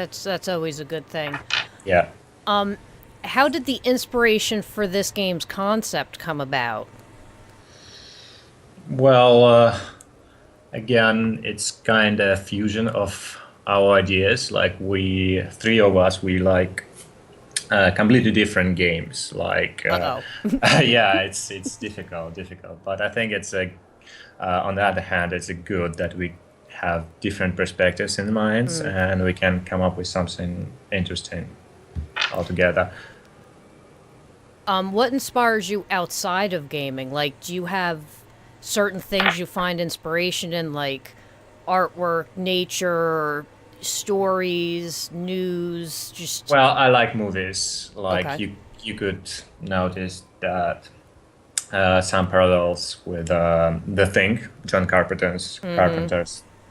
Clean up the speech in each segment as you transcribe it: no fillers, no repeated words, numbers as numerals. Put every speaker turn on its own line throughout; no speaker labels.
That's always a good thing.
Yeah.
How did the inspiration for this game's concept come about?
Well, again, it's kind of fusion of our ideas. Like we, three of us, we like completely different games. Like,
Uh-oh.
yeah, it's difficult. But I think it's a, on the other hand, it's a good that we have different perspectives in minds, and we can come up with something interesting altogether.
What inspires you outside of gaming? Like, do you have certain things you find inspiration in, like artwork, nature, stories, news? Just
Well, I like movies. Like
okay.
you could notice that some parallels with The Thing, John Carpenter's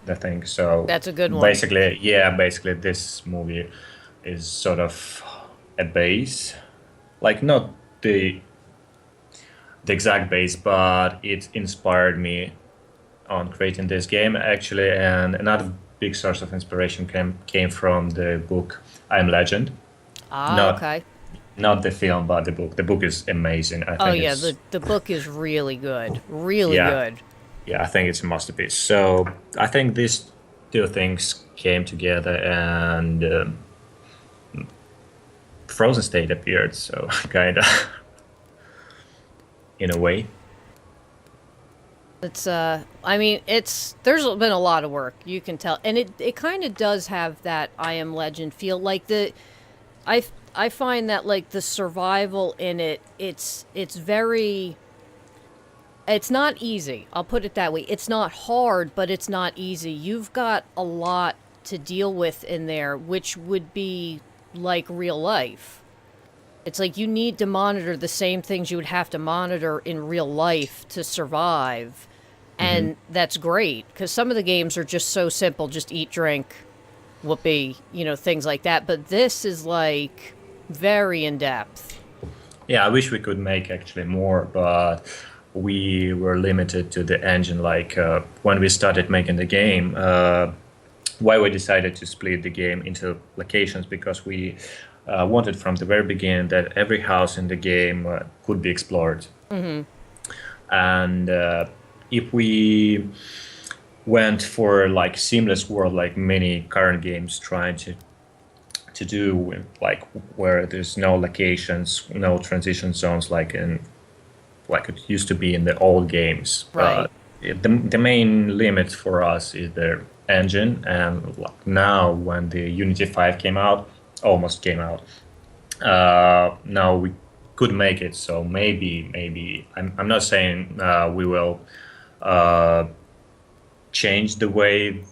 The Thing. So
That's a good one.
basically, yeah, basically this movie is sort of a base, like not the the exact base, but it inspired me on creating this game actually. And another big source of inspiration came from the book I Am Legend.
Ah,
Not
okay.
not the film, but the book. The book is amazing. I
Oh
think
yeah,
it's
the book is really good. Really
yeah,
good.
yeah. I think it's a masterpiece. So I think these two things came together, and Frozen State appeared. So kind of in a way,
It's I mean, there's been a lot of work, you can tell. And it kind of does have that I Am Legend feel. Like I I find that like the survival in it, it's very it's not easy. I'll put it that way. It's not hard, but it's not easy. You've got a lot to deal with in there, which would be like real life. It's like you need to monitor the same things you would have to monitor in real life to survive.
hmm
And that's great because some of the games are just so simple, just eat, drink, whoopee, things like that. But this is like very in depth.
yeah. I wish we could make actually more, but we were limited to the engine. Like when we started making the game. Why we decided to split the game into locations because we wanted from the very beginning that every house in the game could be explored. And if we went for like seamless world, like many current games trying to do, like where there's no locations, no transition zones, like it used to be in the old games.
Right.
The main limit for us is the engine, and like now when the Unity 5 came out, almost came out, now we could make it. So maybe I'm not saying we will uh, change the way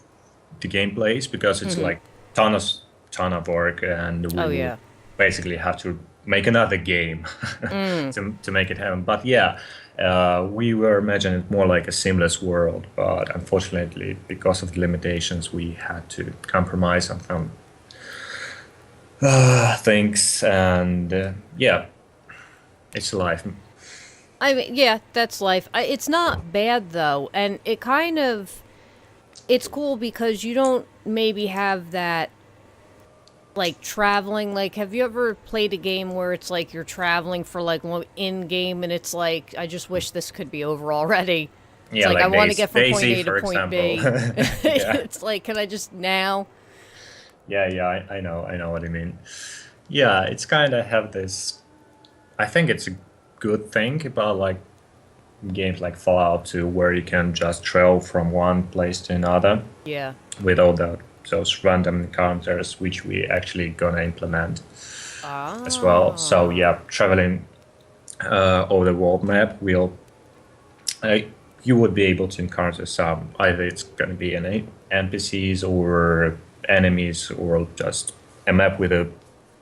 the game plays because it's like ton of ton of work, and we
Oh,
will
yeah.
basically have to make another game to make it happen. But yeah, we were imagining it more like a seamless world, but unfortunately, because of the limitations, we had to compromise on some things, and yeah, it's life.
I mean, yeah, that's life. It's not bad though, and it's cool because you don't maybe have that like traveling. Like, have you ever played a game where it's like you're traveling for like in game, and it's like I just wish this could be over already. It's
Yeah,
like I
like
want to get from point
Daisy,
A to
for
point
example.
B.
Yeah,
It's like, can I just now?
yeah, I know what you mean. Yeah, it's kind of have this. I think it's a good thing about like games like Fallout 2, where you can just travel from one place to another
Yeah.
with all those random encounters, which we actually gonna implement as well. So
Ah.
yeah, traveling over the world map will uh, you would be able to encounter some, either it's gonna be an NPCs or enemies, or just a map with a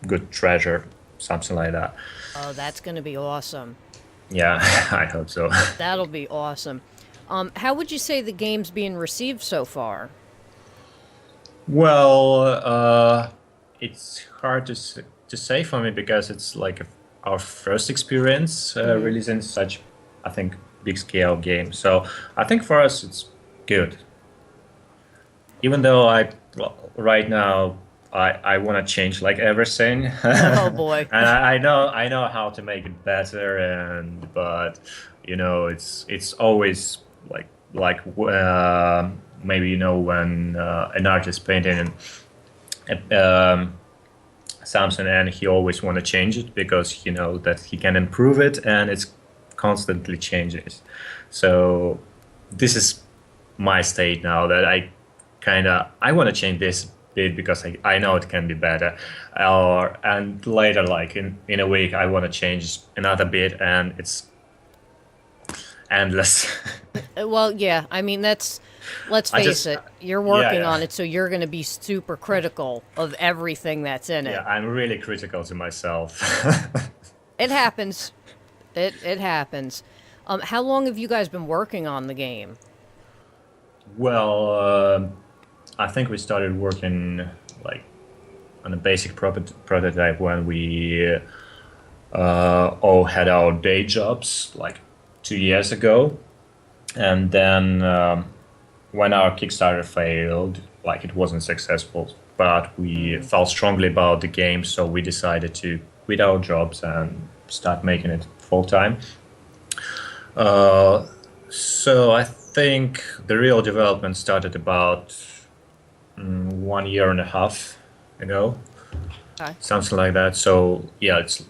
good treasure, something like that.
Oh, that's gonna be awesome.
Yeah, I hope so.
That'll be awesome. How would you say the game's being received so far?
Well, it's hard to say for me because it's like our first experience releasing such, I think, big scale game. So I think for us it's good. Even though well, right now I want to change like everything,
Oh
and
boy.
I know how to make it better, and but it's always like maybe when an artist painting something and he always want to change it because that he can improve it and it's constantly changes. So this is my state now that I want to change this bit because I know it can be better, or and later like in a week I want to change another bit and it's endless.
Well, yeah. I mean, let's
I
face
just
it. You're
yeah,
working
yeah.
on it, so you're going to be super critical of everything that's in
Yeah,
it.
I'm really critical to myself.
It happens. It happens. How long have you guys been working on the game?
Well, I think we started working like on a basic prototype when we all had our day jobs like 2 years ago, and then when our Kickstarter failed, like it wasn't successful, but we
Mm.
felt strongly about the game, so we decided to quit our jobs and start making it full time. Uh, so I think the real development started about 1 year and a half ago,
Okay.
something like that. So yeah, it's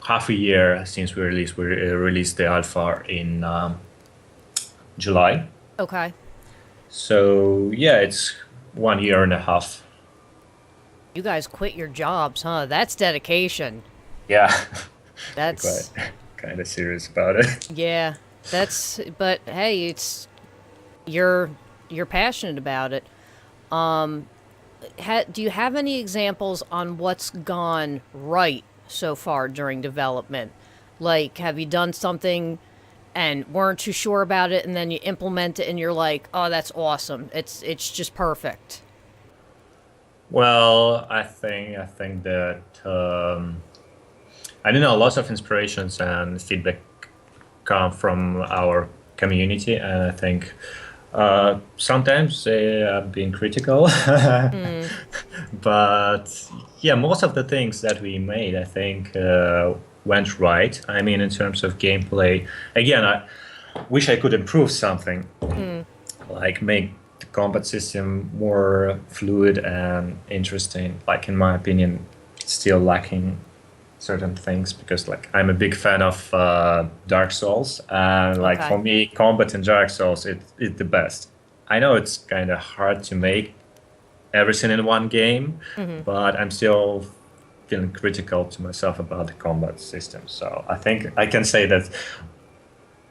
half a year since we released the alpha in July.
Okay.
So yeah, it's 1 year and a half.
You guys quit your jobs, huh? That's dedication.
Yeah, we're quite
That's
kind of serious about it.
yeah. That's but hey, it's you're you're passionate about it. Do you have any examples on what's gone right so far during development? Like, have you done something and weren't too sure about it, and then you implement it, and you're like, "Oh, that's awesome! It's just perfect."
Well, I think that I don't know. Lots of inspirations and feedback come from our community, and I think sometimes they are being critical,
Mm,
but yeah, most of the things that we made, I think, went right. I mean, in terms of gameplay, again, I wish I could improve something,
mm,
like make the combat system more fluid and interesting. Like in my opinion, it's still lacking certain things because like I'm a big fan of Dark Souls, and like for
okay.
me, combat in Dark Souls it's the best. I know it's kind of hard to make everything in one game,
Hmm.
but I'm still feeling critical to myself about the combat system. So I think I can say that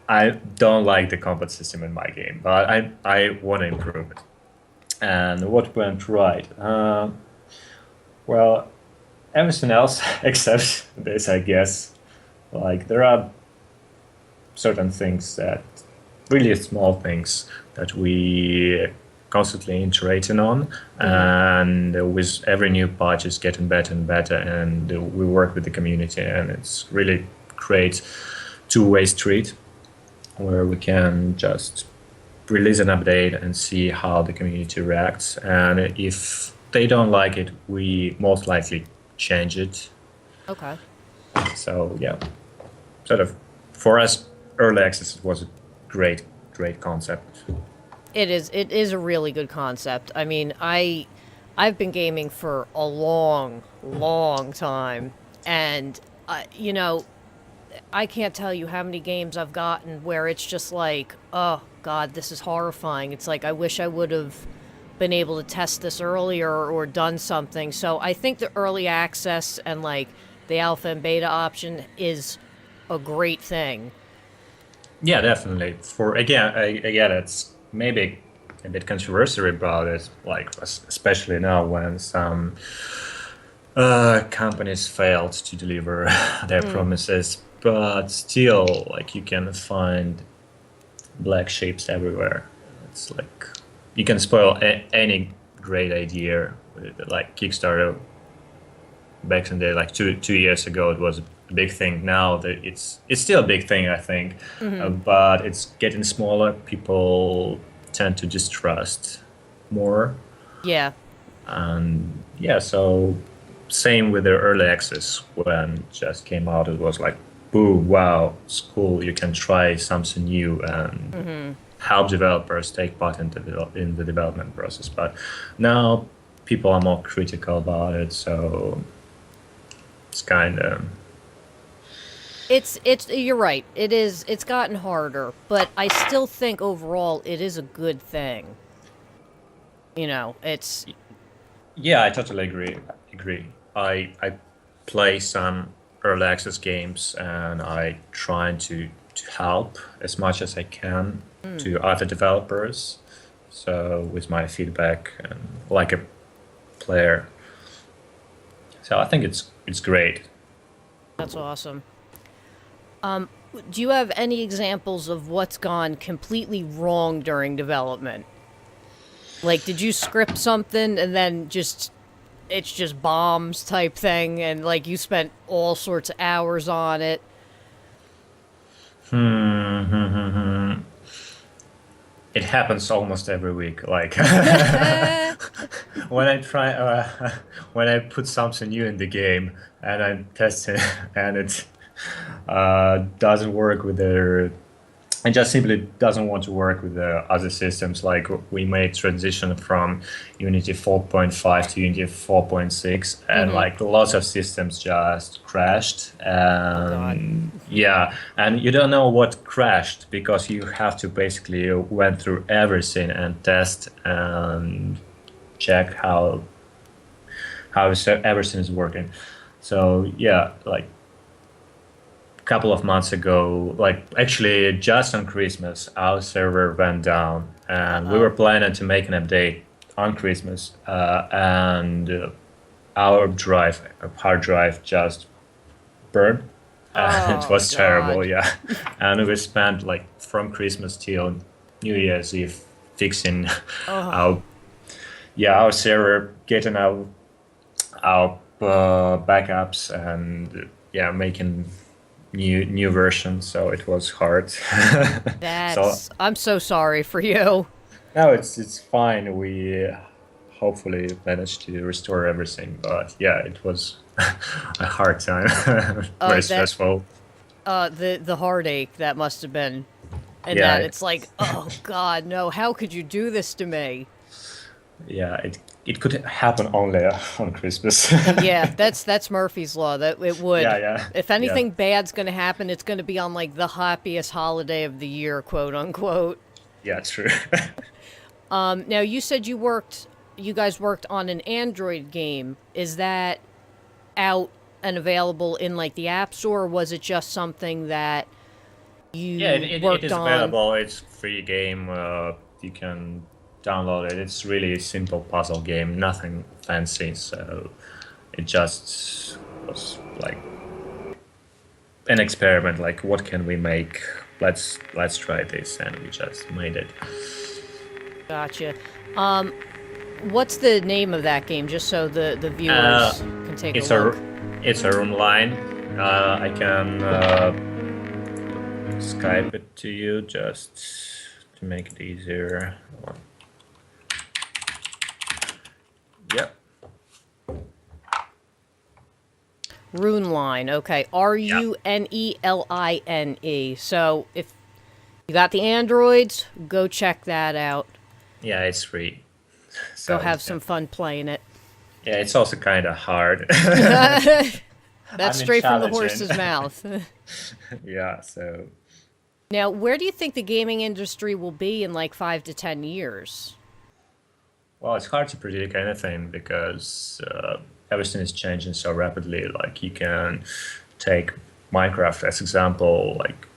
I don't like the combat system in my game, but I want to improve it. And what went right? Well, everything else except this, I guess. Like there are certain things that really small things that we constantly iterating on,
Hmm.
and with every new patch it's getting better and better, and we work with the community, and it's really great two-way street where we can just release an update and see how the community reacts. And if they don't like it, we most likely change it.
Okay.
So yeah, sort of for us, early access was a great concept.
It is a really good concept. I mean, I've been gaming for a long time, and I can't tell you how many games I've gotten where it's just like, oh God, this is horrifying. It's like I wish I would have been able to test this earlier or done something. So I think the early access and like the alpha and beta option is a great thing.
Yeah, definitely. For again, it's maybe a bit controversial about it, like especially now when some companies failed to deliver their
Mm,
promises, but still, like you can find black sheeps everywhere. It's like you can spoil any great idea with like Kickstarter back in the day, like two years ago. It was a big thing. Now that it's still a big thing, I think,
hmm.
but it's getting smaller. People tend to distrust more.
Yeah.
And yeah, so same with the early access when it just came out. It was like, boom, wow, it's cool. You can try something new and
Mm-hmm.
help developers take part in the development process. But now people are more critical about it, so it's kind of
It's you're right. It's gotten harder, but I still think overall it is a good thing. You know, it's
yeah, I totally agree. I play some early access games and I try to help as much as I can
mm,
to other developers. So with my feedback and like a player. So I think it's great.
that's awesome. Do you have any examples of what's gone completely wrong during development? Like, did you script something and then it's just bombs type thing, and like you spent all sorts of hours on it?
Hmm. It happens almost every week. Like when I try, when I put something new in the game and I'm testing, and it doesn't work with the it just simply doesn't want to work with the other systems. Like we made transition from Unity 4.5 to Unity 4.6, and
Mm-hmm.
like lots of systems just crashed.
Oh God.
And yeah, and you don't know what crashed because you have to basically went through everything and test and check how everything is working. So yeah, like couple of months ago, like actually just on Christmas, our server went down, and we were
Uh-oh.
planning to make an update on Christmas, and our hard drive, just burned, and it
Oh
was terrible.
God.
Yeah, and we spent like from Christmas till New Year's Eve fixing
Oh.
our our server, getting our backups, and yeah, making new version, so it was hard. So
I'm so sorry for you.
now it's fine. We hopefully managed to restore everything, but yeah, it was a hard time. Very
That
stressful.
the heartache that must have been, and that
Yeah,
it's like, oh God, no, how could you do this to me?
yeah, it could happen only on Christmas.
Yeah, that's Murphy's law. That it
Yeah,
would.
yeah,
If
yeah,
anything bad's gonna happen, it's gonna be on like the happiest holiday of the year, quote unquote.
yeah, true.
Now you said you guys worked on an Android game. Is that out and available in like the App Store, or was it just something that
Yeah,
you
it
worked
is
on?
available. It's free game. You can download it. It's really a simple puzzle game, nothing fancy. So it just was like an experiment. Like, what can we make? Let's try this, and we just made it.
Gotcha. What's the name of that game, just so the
Uh,
viewers can take a
it's a
look?
it's a room line. I can Skype it to you just to make it easier. Yep.
Runeline. Okay.
Yeah.
Runeline. So if you got the Androids, go check that out.
Yeah, it's free.
Go
So
have
yeah,
some fun playing it.
yeah, it's also kind of hard.
That's
I mean,
straight from the
challenging.
horse's mouth.
Yeah, so
Now, where do you think the gaming industry will be in like 5 to 10 years?
well, it's hard to predict anything because everything is changing so rapidly. Like you can take Minecraft as example. Like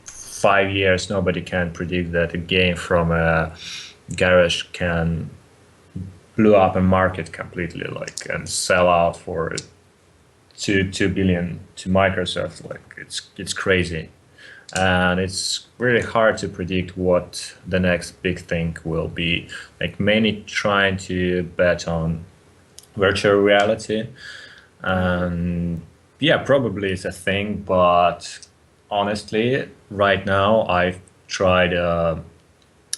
5 years, nobody can predict that a game from a garage can blow up a market completely, like and sell out for two billion to Microsoft. Like it's crazy, and it's really hard to predict what the next big thing will be. Like many trying to bet on virtual reality, and yeah, probably it's a thing. But honestly, right now I've tried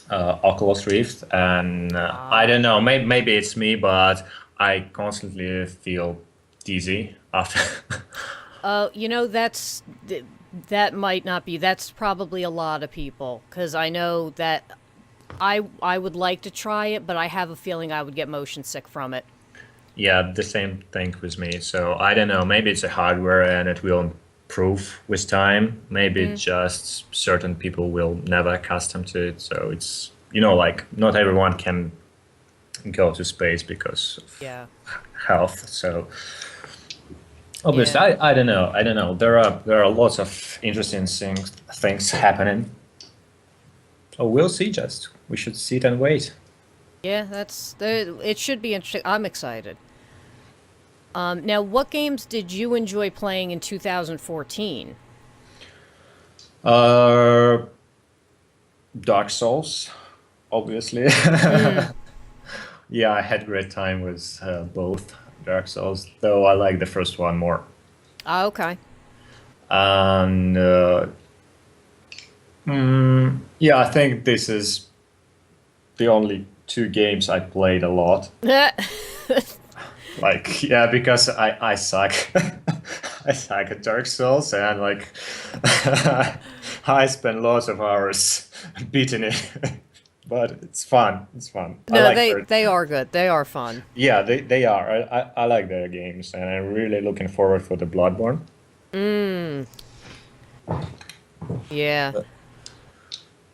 Oculus Rift, and I
Ah.
don't know, maybe it's me, but I constantly feel dizzy after.
You know, that might not be. That's probably a lot of people because I know that I would like to try it, but I have a feeling I would get motion sick from it.
Yeah, the same thing with me. So I don't know. Maybe it's a hardware and it will improve with time. Maybe
Mm,
just certain people will never accustom to it. So it's, like not everyone can go to space because of
yeah,
health. So obviously,
yeah,
I don't know. I don't know. There are lots of interesting things happening. Oh, we'll see. Just we should sit and wait.
yeah. It should be interesting. I'm excited. Now, what games did you enjoy playing in 2014?
Uh, Dark Souls, obviously.
Mm.
Yeah, I had great time with both Dark Souls, though I like the first one more.
Ah, okay.
And yeah, I think this is the only two games I played a lot. Like, yeah, because I suck. I suck at Dark Souls, and like, I spend lots of hours beating it. But it's fun. It's fun. I
No,
like
they
their
they are good. They are fun.
Yeah, they are. I like their games, and I'm really looking forward for the Bloodborne.
Mm. Yeah.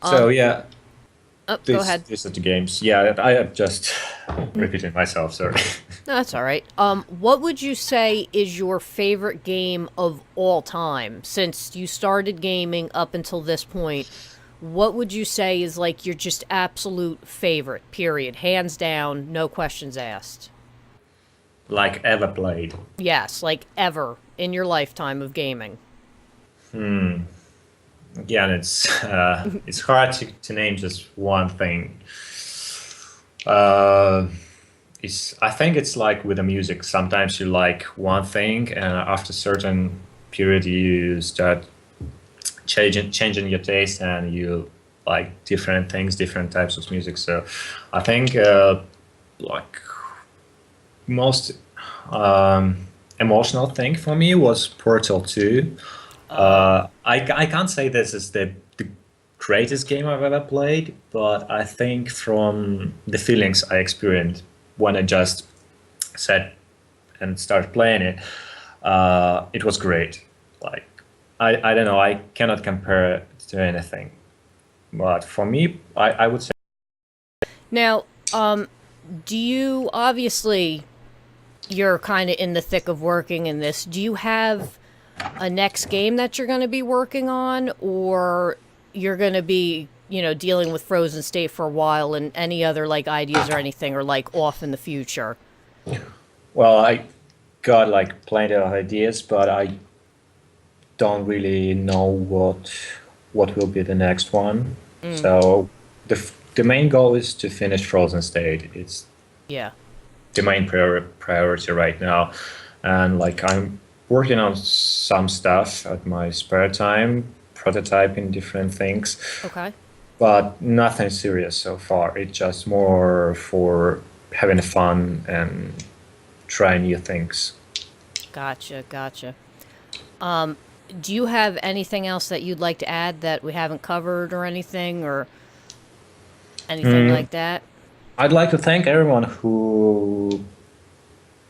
So
Um.
yeah,
Oh, go
this
ahead.
these are the games. Yeah, I am just repeating myself. Sorry.
No, that's all right. What would you say is your favorite game of all time? Since you started gaming up until this point, what would you say is like your just absolute favorite, period? Hands down, no questions asked.
Like ever played.
Yes, like ever in your lifetime of gaming.
Again, it's hard to name just one thing. Uh, it's I think it's like with the music. Sometimes you like one thing, and after a certain period, you start changing your taste, and you like different things, different types of music. So, I think like most emotional thing for me was Portal 2.
Oh,
I can't say this is the greatest game I've ever played, but I think from the feelings I experienced when I just sat and started playing it, it was great. Like, I don't know, I cannot compare it to anything. But for me, I would say.
now, do you obviously you're kind of in the thick of working in this? Do you have a next game that you're going to be working on, or you're going to be, dealing with Frozen State for a while and any other like ideas or anything are like off in the future?
Well, I got like plenty of ideas, but I don't really know what will be the next one.
Mm,
So the main goal is to finish Frozen State. It's
yeah.
the main priority right now, and like I'm working on some stuff at my spare time, prototyping different things,
Okay.
but nothing serious so far. It's just more for having fun and trying new things.
Gotcha. Gotcha. Do you have anything else that you'd like to add that we haven't covered or anything or anything like that?
I'd like to thank everyone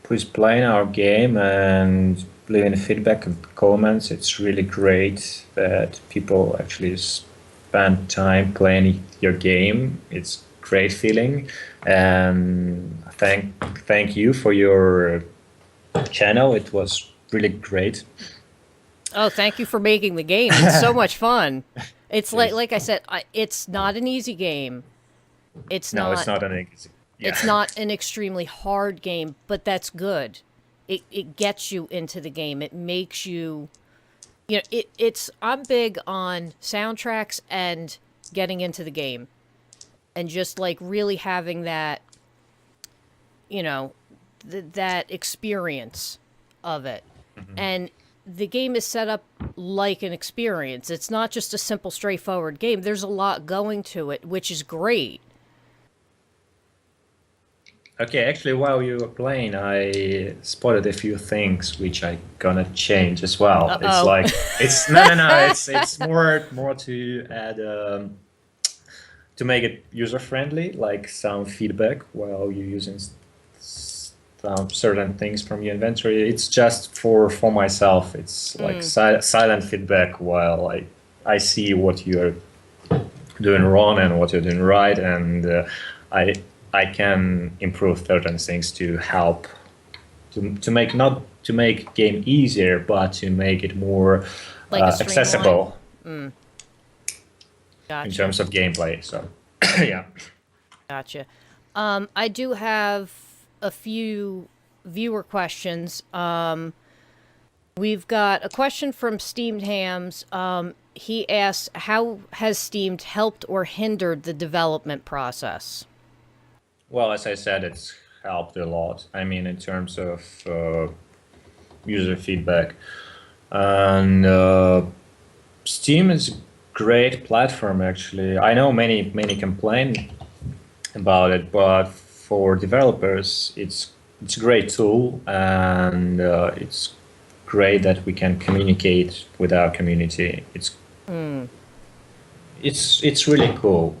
who's playing our game and leaving feedback and comments. It's really great that people actually spend time playing your game. It's great feeling, and thank you for your channel. It was really great.
Oh, thank you for making the game. It's so much fun. It's like
Yes.
like I said, it's not an easy game. It's
No, it's
not
not an easy. Yeah.
it's not an extremely hard game, but that's good. It gets you into the game. It makes you, it's I'm big on soundtracks and getting into the game and just like really having that, you know, that experience of it. And the game is set up like an experience. It's not just a simple, straightforward game. There's a lot going to it, which is great.
Okay, actually, while you were playing, I spotted a few things which I gonna change as well. It's
Uh-oh.
like it's no. It's more to add to make it user friendly, like some feedback while you're using some certain things from your inventory. It's just for myself. It's like silent feedback while I see what you're doing wrong and what you're doing right, and I I can improve certain things to help to make not to make game easier, but to make it more
Like a streamline.
accessible in
Gotcha.
terms of gameplay. So yeah.
Gotcha. I do have a few viewer questions. We've got a question from Steamed Hams. He asks, how has Steamed helped or hindered the development process?
Well, as I said, it's helped a lot. I mean, in terms of user feedback, and Steam is a great platform. Actually, I know many complain about it, but for developers, it's a great tool, and it's great that we can communicate with our community. It's really cool.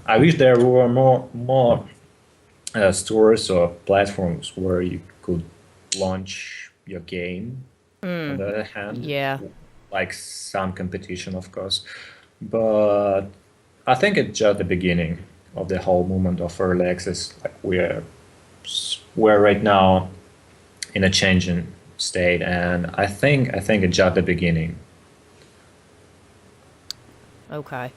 I wish there were more stores or platforms where you could launch your game. On the other hand,
Yeah.
like some competition, of course, but I think it's just the beginning of the whole movement of early access. Like we're right now in a changing state, and I think it's just the beginning.
Okay.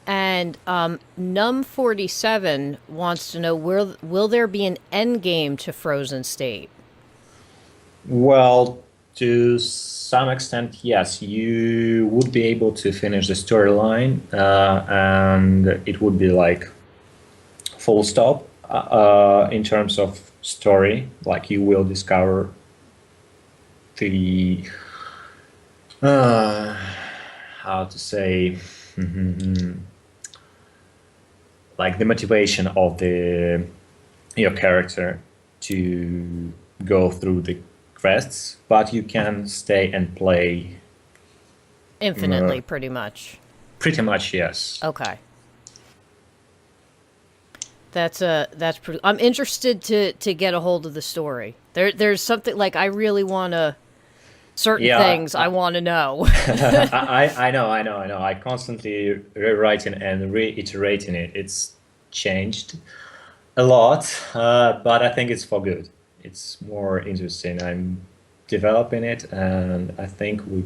And Num47 wants to know, will there be an end game to Frozen State?
Well, to some extent, yes, you would be able to finish the storyline, and it would be like full stop in terms of story. Like you will discover the uh, how to say like the motivation of the your character to go through the quests, but you can stay and play.
Infinitely, pretty much.
Pretty much, yes.
Okay. That's pretty. I'm interested to get a hold of the story. There's something like I really want to certain
Yeah,
things I want to know.
I know. I constantly rewriting and reiterating it. It's changed a lot, but I think it's for good. It's more interesting. I'm developing it, and I think we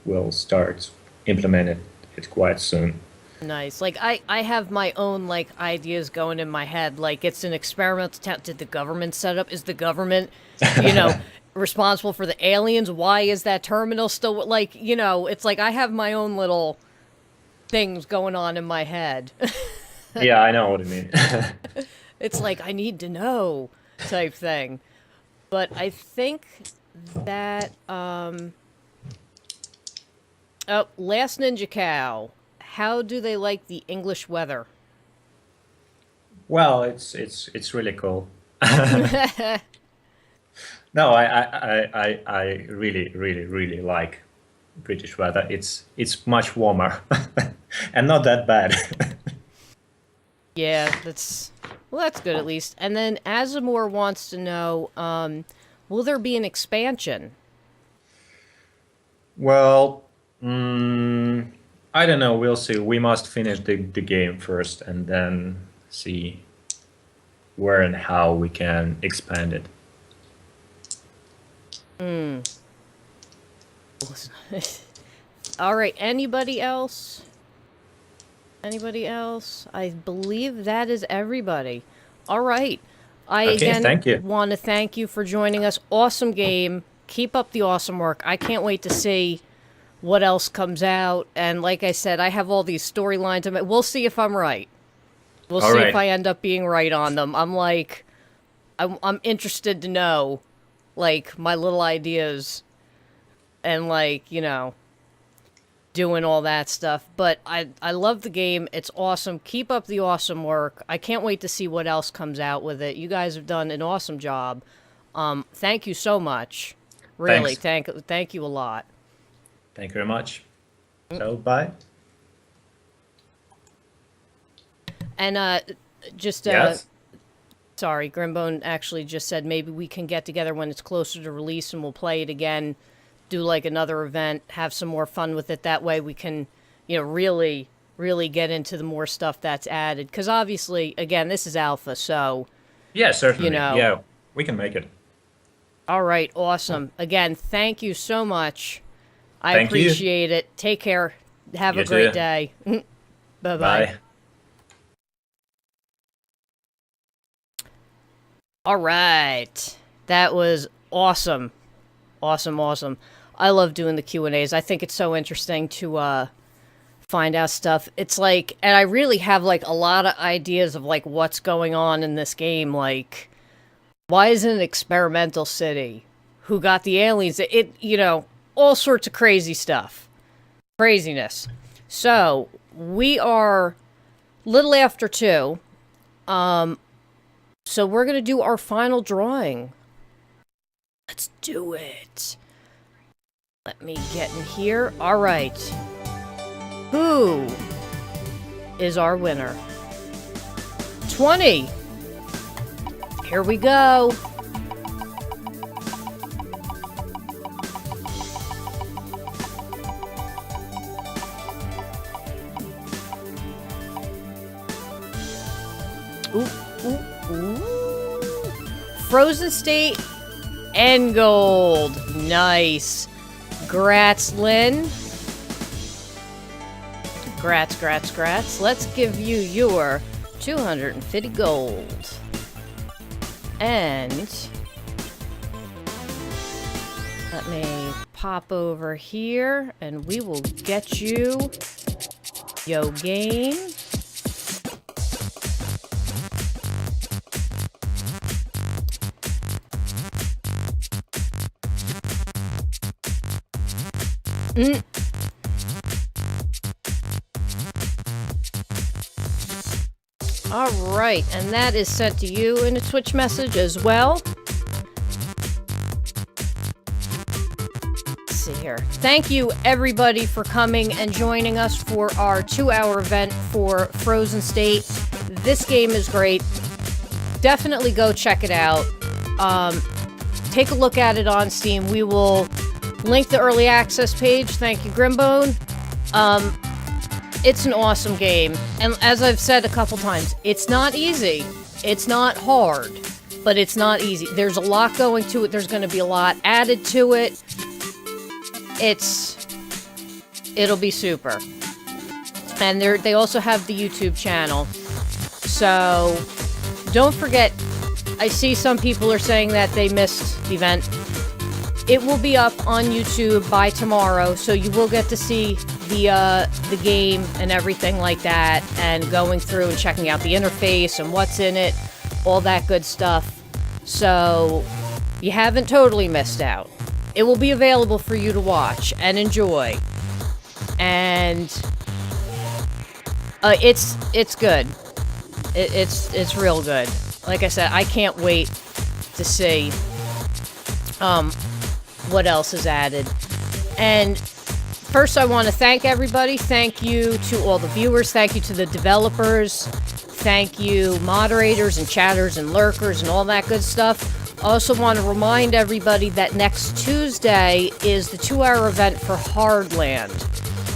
will start implementing it quite soon.
Nice. Like I have my own like ideas going in my head. Like it's an experimental attempt. Did the government set up? Is the government, you know, responsible for the aliens? Why is that terminal still like, it's like I have my own little things going on in my head.
Yeah, I know what you mean.
It's like I need to know type thing. But I think that oh, Last Ninja Cow. How do they like the English weather?
Well, it's really cool. No, I really like British weather. It's much warmer and not that bad.
Yeah, that's good at least. And then Azamor wants to know, will there be an expansion?
Well, I don't know. We'll see. We must finish the game first and then see where and how we can expand it.
All right, anybody else? Anybody else? I believe that is everybody. All right. I
Okay,
again
thank you.
want to thank you for joining us. Awesome game. Keep up the awesome work. I can't wait to see what else comes out. And like I said, I have all these storylines. We'll see if I'm right. We'll
All
see if
right.
I end up being right on them. I'm interested to know like, my little ideas and, like, you know, doing all that stuff. But I love the game. It's awesome. Keep up the awesome work. I can't wait to see what else comes out with it. You guys have done an awesome job. Thank you so much. Really, thank you a lot.
Thank you very much. So, bye.
And just
Yes.
sorry, Grimbone actually just said maybe we can get together when it's closer to release and we'll play it again, do like another event, have some more fun with it. That way we can, you know, really get into the more stuff that's added. Because obviously, again, this is alpha, so
Yeah, certainly.
you know.
Yeah, we can make it.
All right, awesome. Again, thank you so much. I
Thank you.
appreciate it. Take care. Have
You
a great
too.
day. Bye-bye.
Bye.
All right. That was awesome. Awesome. I love doing the Q&As. I think it's so interesting to find out stuff. It's like, and I really have like a lot of ideas of like what's going on in this game. Like, why is it an experimental city? Who got the aliens? It, you know, all sorts of crazy stuff. Craziness. So, we are little after 2. So we're going to do our final drawing. Let's do it. Let me get in here. All right. Who is our winner? 20. Here we go. Ooh. Frozen State and gold. Nice. Grats, Lynn. Grats. Let's give you your 250 gold. And let me pop over here and we will get you your game. All right, and that is sent to you in a Twitch message as well. Let's see here. Thank you, everybody, for coming and joining us for our 2-hour event for Frozen State. This game is great. Definitely go check it out. Take a look at it on Steam. We will link the early access page. Thank you, Grimbone. It's an awesome game. And as I've said a couple times, it's not easy. It's not hard, but it's not easy. There's a lot going to it. There's going to be a lot added to it. It'll be super. And they also have the YouTube channel. So don't forget, I see some people are saying that they missed the event. It will be up on YouTube by tomorrow, so you will get to see the game and everything like that, and going through and checking out the interface and what's in it, all that good stuff. So you haven't totally missed out. It will be available for you to watch and enjoy, and it's good. It's real good. Like I said, I can't wait to see what else is added. And first, I want to thank everybody. Thank you to all the viewers. Thank you to the developers. Thank you, moderators and chatters and lurkers and all that good stuff. I also want to remind everybody that next Tuesday is the 2-hour event for Hardland.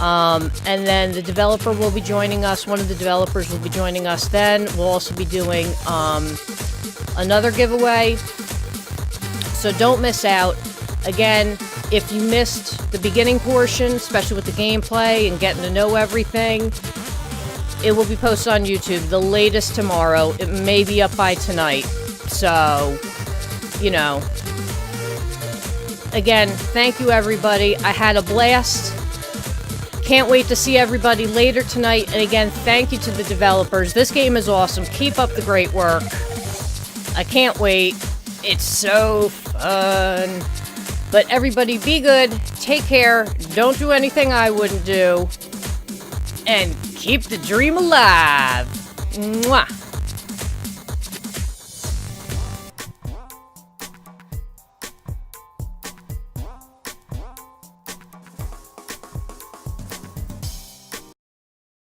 And then the developer will be joining us. One of the developers will be joining us then. We'll also be doing another giveaway. So don't miss out. Again, if you missed the beginning portion, especially with the gameplay and getting to know everything, it will be posted on YouTube the latest tomorrow. It may be up by tonight. So, you know. Again, thank you, everybody. I had a blast. Can't wait to see everybody later tonight. And again, thank you to the developers. This game is awesome. Keep up the great work. I can't wait. It's so fun. But everybody be good, take care, don't do anything I wouldn't do, and keep the dream alive. Mwah.